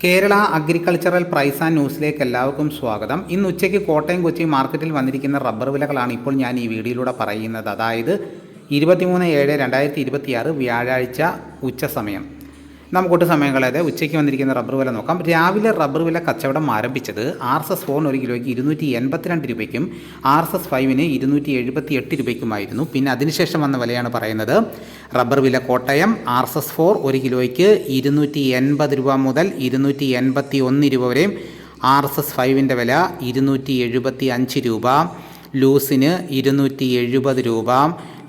Kerala agricultural price and ന്യൂസിലേക്ക് എല്ലാവർക്കും സ്വാഗതം. ഇന്ന് ഉച്ചയ്ക്ക് കോട്ടയം കൊച്ചി മാർക്കറ്റിൽ വന്നിരിക്കുന്ന റബ്ബർ വിലകളാണ് ഇപ്പോൾ ഞാൻ ഈ വീഡിയോയിലൂടെ പറയുന്നത്. അതായത് 23/7/2026 വ്യാഴാഴ്ച ഉച്ച സമയം. നമുക്കൊട്ട് സമയം കളയാതെ ഉച്ചയ്ക്ക് വന്നിരിക്കുന്ന റബ്ബർ വില നോക്കാം. രാവിലെ റബ്ബർ വില കച്ചവടം ആരംഭിച്ചത് RSS-4 1 കിലോയ്ക്ക് 282 രൂപയ്ക്കും RSS-5 278 രൂപയ്ക്കുമായിരുന്നു. പിന്നെ അതിനുശേഷം വന്ന വിലയാണ് പറയുന്നത്. റബ്ബർ വില കോട്ടയം RSS-4 1 കിലോയ്ക്ക് 280 രൂപ മുതൽ 281 രൂപ വരെയും, RSS-5 വില 275 രൂപ, ലൂസിന് 270 രൂപ,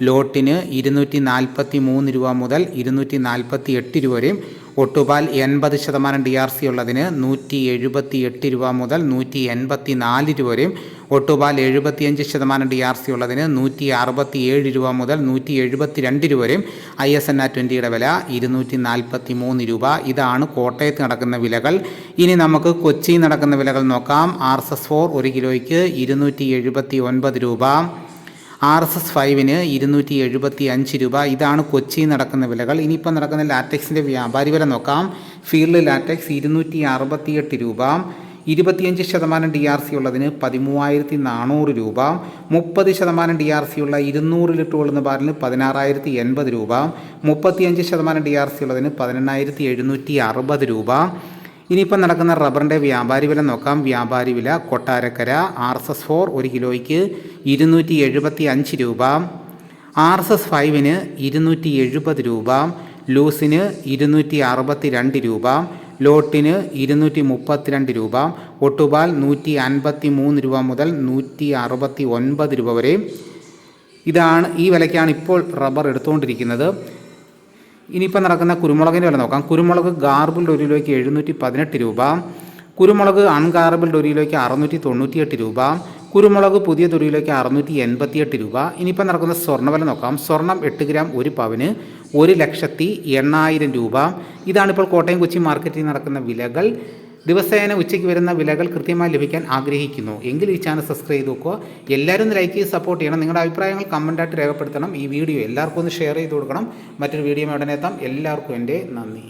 ലോട്ടിന് 243 രൂപ മുതൽ 248 രൂപ വരെയും, ഒട്ടുപാൽ 80% DRC ഉള്ളതിന് 178 രൂപ മുതൽ 184 രൂപ വരെയും, ഒട്ടുപാൽ 75% DRC ഉള്ളതിന് 167 രൂപ മുതൽ 172 രൂപ വരെയും, ISNR 20 വില 243 രൂപ. ഇതാണ് കോട്ടയത്ത് നടക്കുന്ന വിലകൾ. ഇനി നമുക്ക് കൊച്ചിയിൽ നടക്കുന്ന വിലകൾ നോക്കാം. RSS-4 1 കിലോയ്ക്ക് 279 രൂപ, RSS-5 275 രൂപ. ഇതാണ് കൊച്ചിയിൽ നടക്കുന്ന വിലകൾ. ഇനിയിപ്പോൾ നടക്കുന്ന ലാറ്റക്സിൻ്റെ വ്യാപാരി വില നോക്കാം. ഫീൽഡ് ലാറ്റക്സ് 268 രൂപ, 25% DRC ഉള്ളതിന് 13,400 രൂപ, 30% DRC ഉള്ള 200 ലിറ്റർ കൊള്ളുന്ന ബാരലിന് 16,080 രൂപ, 35% DRC ഉള്ളതിന് 18,760 രൂപ. ഇനിയിപ്പോൾ നടക്കുന്ന റബ്ബറിൻ്റെ വ്യാപാരി വില നോക്കാം. വ്യാപാരി വില കൊട്ടാരക്കര RSS-4 1 കിലോയ്ക്ക് 275 രൂപ, RSS-5 270 രൂപ, ലൂസിന് 262 രൂപ, ലോട്ടിന് 232 രൂപ, ഒട്ടുപാൽ 153 രൂപ മുതൽ 169 രൂപ വരെ. ഈ വിലയ്ക്കാണ് ഇപ്പോൾ റബ്ബർ എടുത്തുകൊണ്ടിരിക്കുന്നത്. ഇനിയിപ്പോൾ നടക്കുന്ന കുരുമുളകിൻ്റെ വില നോക്കാം. കുരുമുളക് ഗാർബിൾഡ് 1 കിലോയ്ക്ക് 718 രൂപ, കുരുമുളക് അൺഗാർബിൾഡ് 1 കിലോയ്ക്ക് 698 രൂപ, കുരുമുളക് പുതിയ 1 കിലോയ്ക്ക് 688 രൂപ. ഇനിയിപ്പോൾ നടക്കുന്ന സ്വർണ്ണവില നോക്കാം. സ്വർണം 8 ഗ്രാം 1 പവന് 1,80,000 രൂപ. ഇതാണിപ്പോൾ കോട്ടയം കൊച്ചി മാർക്കറ്റിൽ നടക്കുന്ന വിലകൾ. ദിവസേന ഉച്ചയ്ക്ക് വരുന്ന വിലകൾ കൃത്യമായി ലഭിക്കാൻ ആഗ്രഹിക്കുന്നു എങ്കിൽ ഈ ചാനൽ സബ്സ്ക്രൈബ് ചെയ്ത് നോക്കുക. എല്ലാവരും ലൈക്ക് ചെയ്ത് സപ്പോർട്ട് ചെയ്യണം. നിങ്ങളുടെ അഭിപ്രായങ്ങൾ കമൻറ്റായിട്ട് രേഖപ്പെടുത്തണം. ഈ വീഡിയോ എല്ലാവർക്കും ഒന്ന് ഷെയർ ചെയ്ത് കൊടുക്കണം. മറ്റൊരു വീഡിയോ ഉടനെ എത്താം. എല്ലാവർക്കും എൻ്റെ നന്ദി.